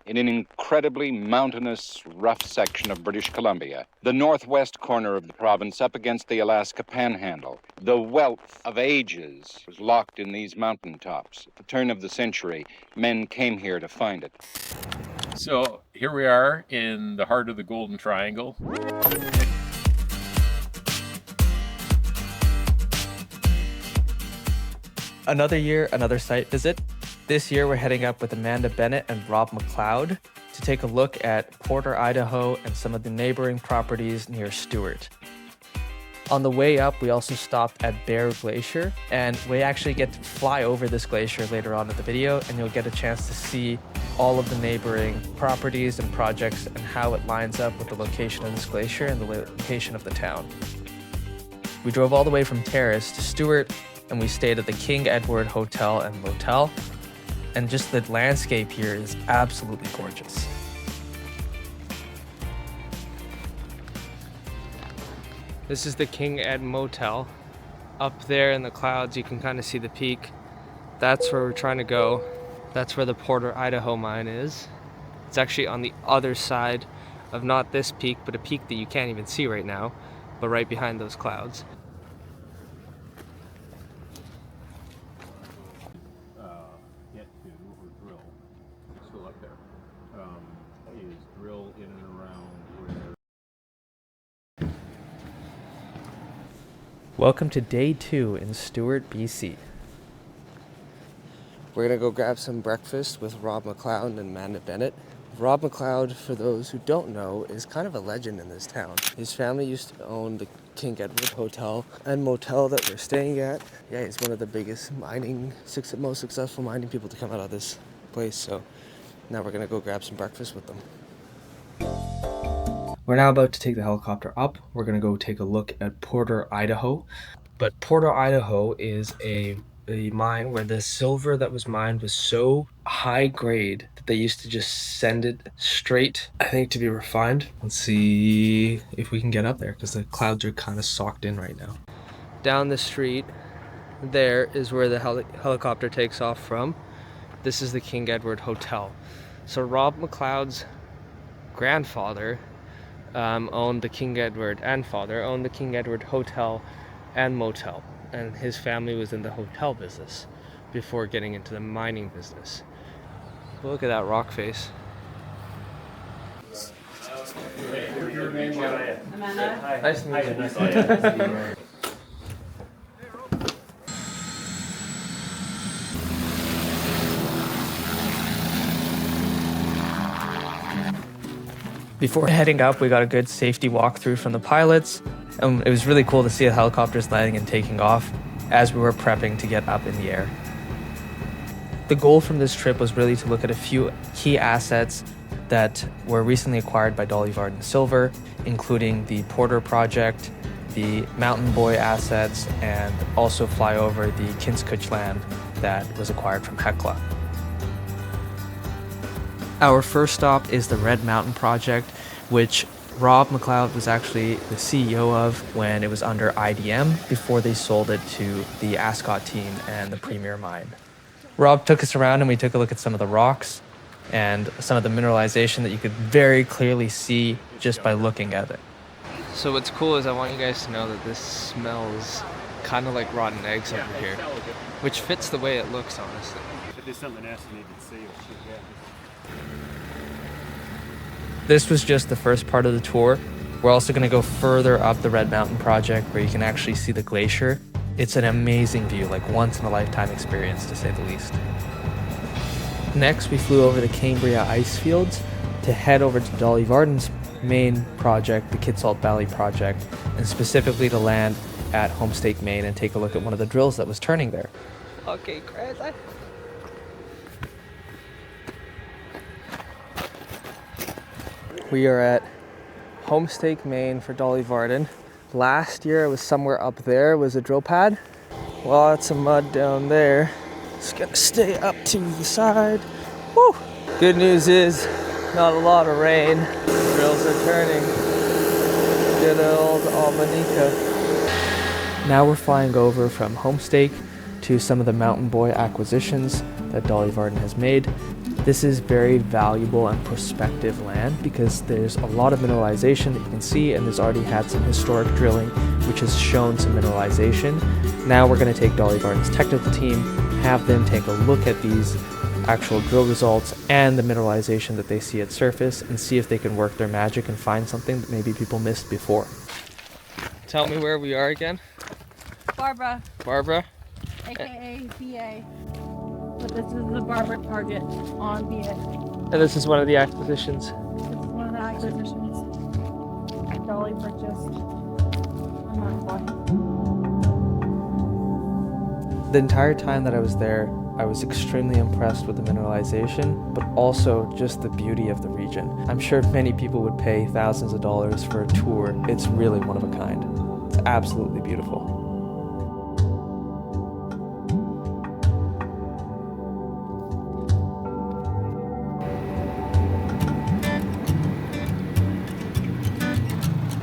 in an incredibly mountainous, rough section of British Columbia, the northwest corner of the province up against the Alaska Panhandle. The wealth of ages was locked in these mountaintops. At the turn of the century, men came here to find it. So here we are in the heart of the Golden Triangle. Another year, another site visit. This year we're heading up with Amanda Bennett and Rob McLeod to take a look at Porter, Idaho and some of the neighboring properties near Stewart. On the way up, we also stopped at Bear Glacier, and we actually get to fly over this glacier later on in the video, and you'll get a chance to see all of the neighboring properties and projects and how it lines up with the location of this glacier and the location of the town. We drove all the way from Terrace to Stewart, and we stayed at the King Edward Hotel and Motel. And just the landscape here is absolutely gorgeous. This is the King Ed Motel. Up there in the clouds, you can kind of see the peak. That's where we're trying to go. That's where the Porter Idaho Mine is. It's actually on the other side of not this peak, but a peak that you can't even see right now, but right behind those clouds. Get to or drill, still up there, is drill in and around where. Welcome to day 2 in Stewart, BC. We're gonna go grab some breakfast with Rob McLeod and Amanda Bennett. Rob McLeod, for those who don't know, is kind of a legend in this town. His family used to own the King Edward Hotel and Motel that we're staying at. Yeah, he's one of the biggest most successful mining people to come out of this place. So now we're gonna go grab some breakfast with them. We're now about to take the helicopter up. We're gonna go take a look at Porter, Idaho. But Porter, Idaho is a mine where the silver that was mined was so high grade that they used to just send it straight, I think, to be refined. Let's see if we can get up there because the clouds are kind of socked in right now. Down the street there is where the helicopter takes off from. This is the King Edward Hotel. So Rob McLeod's grandfather owned the King Edward, and father owned the King Edward Hotel and Motel, and his family was in the hotel business before getting into the mining business. Look at that rock face. Amanda. Hi. Nice to meet you. Nice to meet you. Before heading up, we got a good safety walkthrough from the pilots, and it was really cool to see the helicopters landing and taking off as we were prepping to get up in the air. The goal from this trip was really to look at a few key assets that were recently acquired by Dolly Varden Silver, including the Porter project, the Mountain Boy assets, and also fly over the Kinskutch land that was acquired from Hecla. Our first stop is the Red Mountain project, which Rob McLeod was actually the CEO of when it was under IDM before they sold it to the Ascot team and the Premier Mine. Rob took us around and we took a look at some of the rocks and some of the mineralization that you could very clearly see just by looking at it. So what's cool is I want you guys to know that this smells kind of like rotten eggs over here, which fits the way it looks, honestly. If there's something else you need to see, This was just the first part of the tour. We're also going to go further up the Red Mountain project where you can actually see the glacier. It's an amazing view, like once in a lifetime experience to say the least. Next, we flew over the Cambria ice fields to head over to Dolly Varden's main project, the Kitsault Valley project, and specifically to land at Homestake, Maine and take a look at one of the drills that was turning there. Okay, crazy. We are at Homestake, Maine for Dolly Varden. Last year it was somewhere up there, was a drill pad. Lots of mud down there. It's gonna stay up to the side. Woo! Good news is, not a lot of rain. The drills are turning. Good old Almanica. Now we're flying over from Homestake to some of the Mountain Boy acquisitions that Dolly Varden has made. This is very valuable and prospective land because there's a lot of mineralization that you can see, and there's already had some historic drilling which has shown some mineralization. Now we're going to take Dolly Varden's technical team, have them take a look at these actual drill results and the mineralization that they see at surface and see if they can work their magic and find something that maybe people missed before. Tell me where we are again. Barbara, Barbara? aka BA. But this is the Barbara target on BA. And this is one of the acquisitions. This is one of the acquisitions. Dolly purchased. The entire time that I was there, I was extremely impressed with the mineralization, but also just the beauty of the region. I'm sure many people would pay thousands of dollars for a tour. It's really one of a kind. It's absolutely beautiful.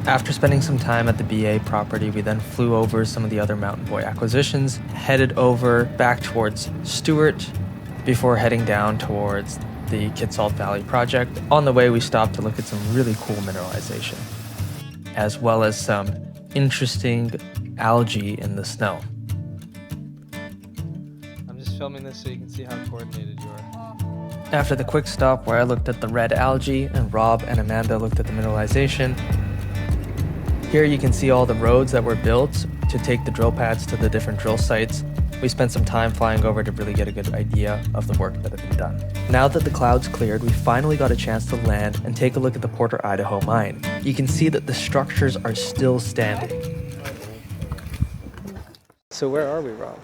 After spending some time at the BA property, we then flew over some of the other Mountain Boy acquisitions, headed over back towards Stewart before heading down towards the Kitsault Valley project. On the way, we stopped to look at some really cool mineralization, as well as some interesting algae in the snow. I'm just filming this so you can see how coordinated you are. After the quick stop where I looked at the red algae and Rob and Amanda looked at the mineralization, here you can see all the roads that were built to take the drill pads to the different drill sites. We spent some time flying over to really get a good idea of the work that had been done. Now that the clouds cleared, we finally got a chance to land and take a look at the Porter Idaho Mine. You can see that the structures are still standing. So where are we, Rob?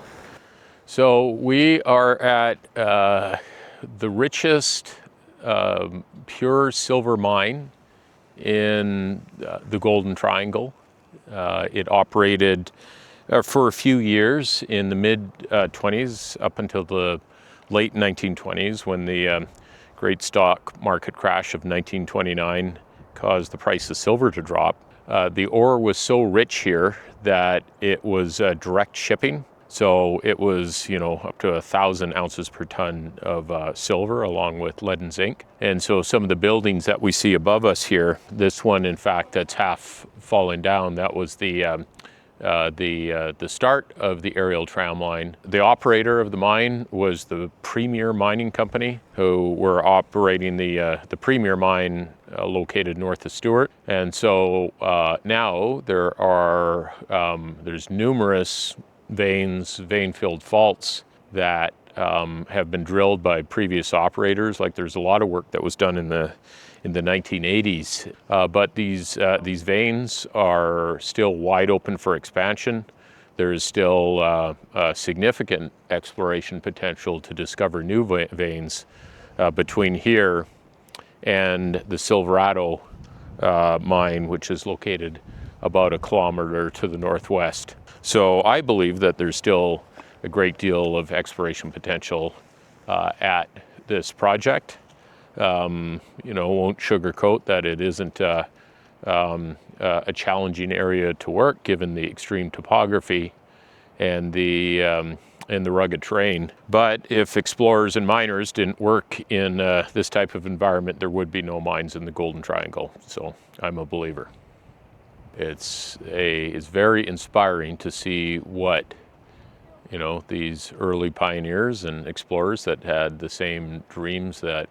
So we are at the richest pure silver mine in the Golden Triangle. It operated for a few years in the mid-20s up until the late 1920s, when the great stock market crash of 1929 caused the price of silver to drop. The ore was so rich here that it was direct shipping. So it was, up to 1,000 ounces per ton of silver, along with lead and zinc. And so some of the buildings that we see above us here, this one, in fact, that's half fallen down, that was the start of the aerial tram line. The operator of the mine was the Premier Mining Company, who were operating the Premier Mine located north of Stewart. And so now there's numerous vein-filled faults that have been drilled by previous operators. Like, there's a lot of work that was done in the 1980s, but these veins are still wide open for expansion. There is still significant exploration potential to discover new veins between here and the Silverado mine, which is located about a kilometer to the northwest. So I believe that there's still a great deal of exploration potential at this project. Won't sugarcoat that it isn't a challenging area to work, given the extreme topography and the rugged terrain. But if explorers and miners didn't work in this type of environment, there would be no mines in the Golden Triangle. So I'm a believer. It's very inspiring to see what these early pioneers and explorers that had the same dreams that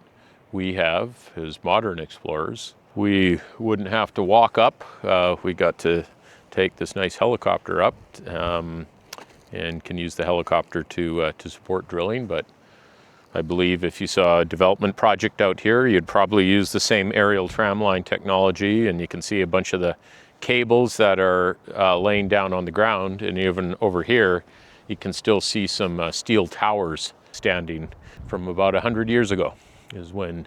we have as modern explorers. We wouldn't have to walk up. We got to take this nice helicopter up and can use the helicopter to support drilling. But I believe if you saw a development project out here, you'd probably use the same aerial tramline technology, and you can see a bunch of the cables that are laying down on the ground, and even over here you can still see some steel towers standing from about 100 years ago is when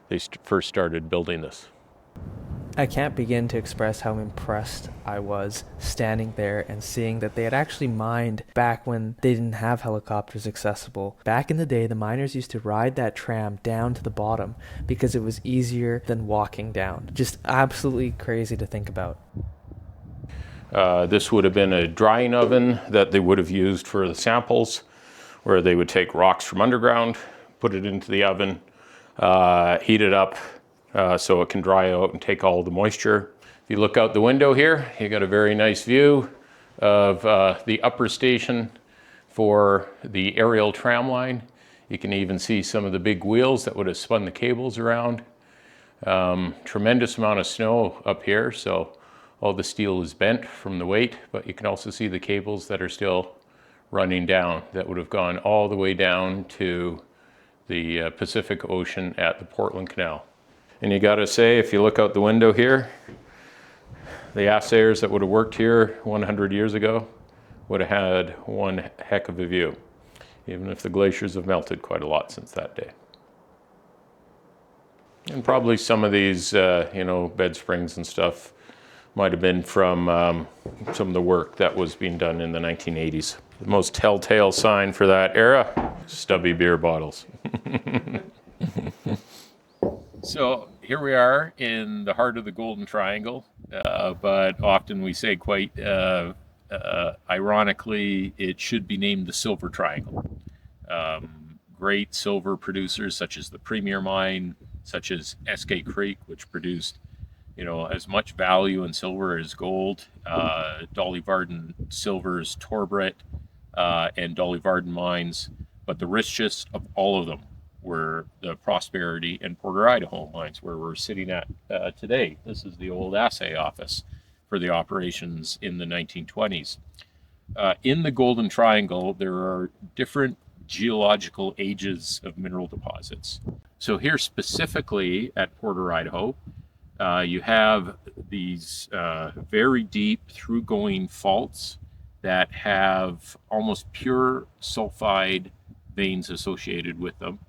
they first started building this. I can't begin to express how impressed I was standing there and seeing that they had actually mined back when they didn't have helicopters accessible. Back in the day, the miners used to ride that tram down to the bottom because it was easier than walking down. Just absolutely crazy to think about. This would have been a drying oven that they would have used for the samples, where they would take rocks from underground, put it into the oven, heat it up so it can dry out and take all the moisture. If you look out the window here, you got a very nice view of the upper station for the aerial tram line. You can even see some of the big wheels that would have spun the cables around. Tremendous amount of snow up here, so all the steel is bent from the weight, but you can also see the cables that are still running down that would have gone all the way down to the Pacific Ocean at the Portland Canal. And you gotta say, if you look out the window here, the assayers that would have worked here 100 years ago would have had one heck of a view, even if the glaciers have melted quite a lot since that day. And probably some of these, bed springs and stuff might have been from some of the work that was being done in the 1980s. The most telltale sign for that era, stubby beer bottles. So here we are in the heart of the Golden Triangle, but often we say quite ironically, it should be named the Silver Triangle. Great silver producers such as the Premier Mine, such as Eskay Creek, which produced as much value in silver as gold. Dolly Varden Silver's Torbret and Dolly Varden mines, but the richest of all of them were the Prosperity and Porter Idaho mines, where we're sitting at today. This is the old assay office for the operations in the 1920s. In the Golden Triangle, there are different geological ages of mineral deposits. So here specifically at Porter, Idaho, you have these very deep through-going faults that have almost pure sulfide veins associated with them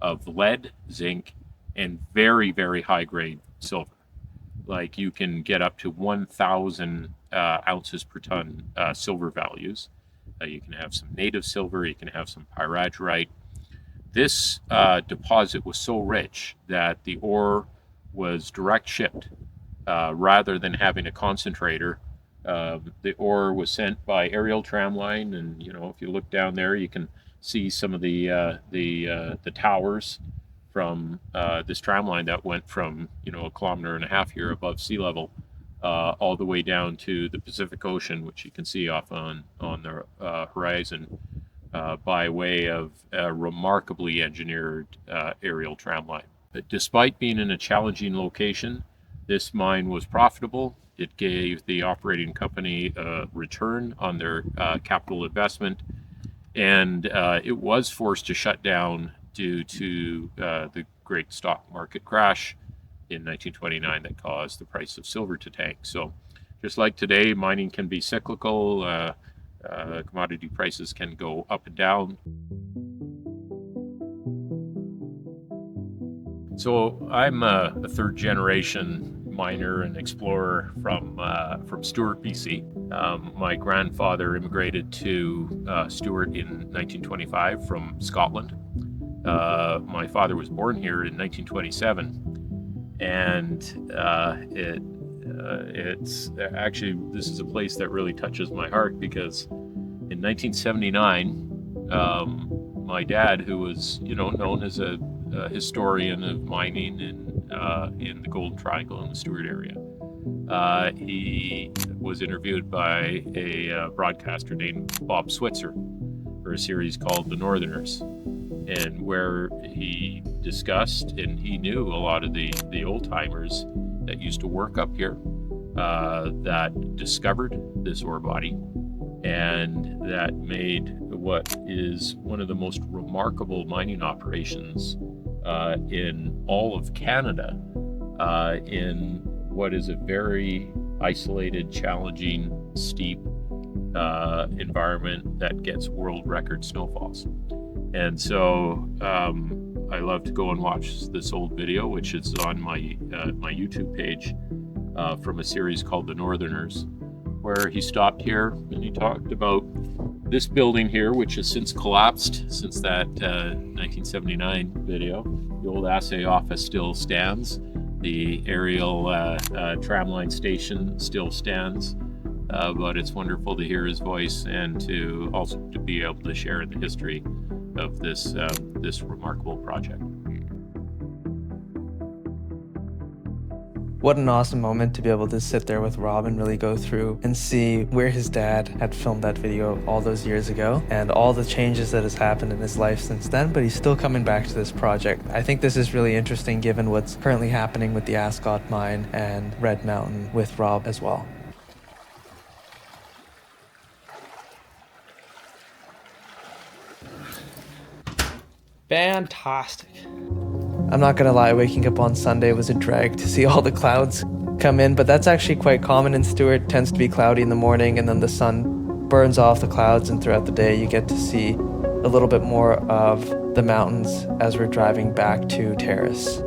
of lead, zinc, and very, very high-grade silver. Like you can get up to 1,000 ounces per ton silver values. You can have some native silver, you can have some pyrargyrite. This deposit was so rich that the ore was direct shipped rather than having a concentrator. The ore was sent by aerial tram line, and if you look down there, you can see some of the towers from this tram line that went from 1.5 kilometers here above sea level all the way down to the Pacific Ocean, which you can see off on the horizon by way of a remarkably engineered aerial tram line. But despite being in a challenging location, this mine was profitable. It gave the operating company a return on their capital investment, and it was forced to shut down due to the great stock market crash in 1929 that caused the price of silver to tank. So just like today, mining can be cyclical. Commodity prices can go up and down. So I'm a third generation miner and explorer from Stewart, BC. My grandfather immigrated to Stewart in 1925 from Scotland. My father was born here in 1927, and it's actually, this is a place that really touches my heart because in 1979, my dad, who was known as a historian of mining in the Golden Triangle in the Stewart area, he was interviewed by a broadcaster named Bob Switzer for a series called The Northerners, and where he discussed, and he knew a lot of the old timers that used to work up here that discovered this ore body, and that made what is one of the most remarkable mining operations in all of Canada, in what is a very isolated, challenging, steep environment that gets world record snowfalls. And so I love to go and watch this old video, which is on my YouTube page, from a series called The Northerners, where he stopped here and he talked about this building here, which has since collapsed since that 1979 video. The old assay office still stands. The aerial tramline station still stands. But it's wonderful to hear his voice and to also to be able to share in the history of this remarkable project. What an awesome moment to be able to sit there with Rob and really go through and see where his dad had filmed that video all those years ago and all the changes that has happened in his life since then, but he's still coming back to this project. I think this is really interesting given what's currently happening with the Ascot mine and Red Mountain with Rob as well. Fantastic. I'm not gonna lie, waking up on Sunday was a drag to see all the clouds come in, but that's actually quite common in Stewart. It tends to be cloudy in the morning and then the sun burns off the clouds, and throughout the day you get to see a little bit more of the mountains as we're driving back to Terrace.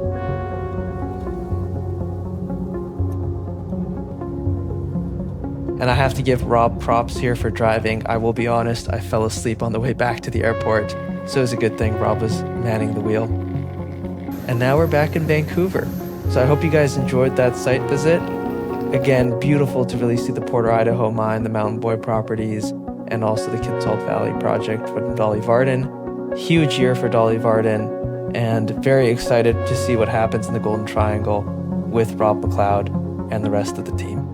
And I have to give Rob props here for driving. I will be honest, I fell asleep on the way back to the airport, so it was a good thing Rob was manning the wheel. And now we're back in Vancouver. So I hope you guys enjoyed that site visit. Again, beautiful to really see the Porter Idaho Mine, the Mountain Boy properties, and also the Kitsault Valley project with Dolly Varden. Huge year for Dolly Varden, and very excited to see what happens in the Golden Triangle with Rob McLeod and the rest of the team.